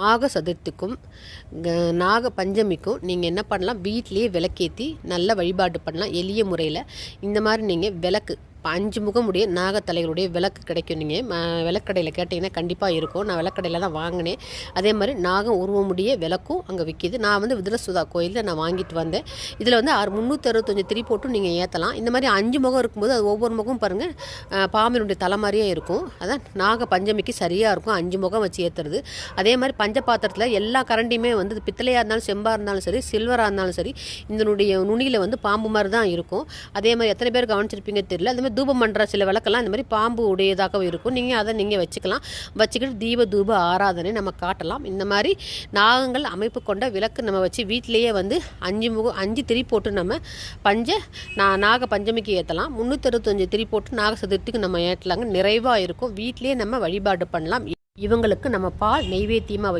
நாக சதுர்த்திக்கும் நாக பஞ்சமிக்கும் நீங்கள் என்ன பண்ணலாம், வீட்டிலேயே விளக்கேற்றி நல்ல வழிபாடு பண்ணலாம் எளிய முறையில். இந்த மாதிரி நீங்கள் விளக்கு 5 முகமுடைய நாகத்தலைகளுடைய விளக்கு கிடைக்கும். நீங்கள் விளக்கடையில் கேட்டிங்கன்னா கண்டிப்பாக இருக்கும். நான் விளக்கடையில் தான் வாங்கினேன். அதே மாதிரி நாகம் உருவமுடைய விளக்கும் அங்கே விற்கிது. நான் வந்து விதுரசுதா கோயிலில் நான் வாங்கிட்டு வந்தேன். இதில் வந்து 365 திரி போட்டும் நீங்கள் ஏற்றலாம். இந்த மாதிரி 5 முகம் இருக்கும்போது அது ஒவ்வொரு முகம் பாருங்கள் பாம்பினுடைய தலை மாதிரியே இருக்கும். அதான் நாக பஞ்சமிக்கு சரியாக இருக்கும் 5 முகம் வச்சு ஏற்றுறது. அதே மாதிரி பஞ்ச பாத்திரத்தில் எல்லா கரண்டியுமே வந்து பித்தளையாக இருந்தாலும் செம்பாக இருந்தாலும் சரி சில்வராக இருந்தாலும் சரி இதனுடைய நுனியில் வந்து பாம்பு மாதிரி தான் இருக்கும். அதே மாதிரி எத்தனை பேர் கவனிச்சிருப்பீங்க தெரியல. அதே மாதிரி தூபம் பண்ணுற சில விளக்கெல்லாம் இந்த மாதிரி பாம்பு உடையதாகவும் இருக்கும். நீங்கள் அதை நீங்கள் வச்சுக்கலாம். வச்சுக்கிட்டு தூப ஆராதனை நம்ம காட்டலாம். இந்த மாதிரி நாகங்கள் அமைப்பு கொண்ட விளக்கு நம்ம வச்சு வீட்டிலேயே வந்து 5 திரி போட்டு நம்ம நாக பஞ்சமிக்கு ஏற்றலாம். 365 திரி போட்டு நாக சதுர்த்திக்கு நம்ம ஏற்றலாங்க. நிறைவாக இருக்கும். வீட்டிலேயே நம்ம வழிபாடு பண்ணலாம். இவங்களுக்கு நம்ம பால் நெய்வேத்தியமாக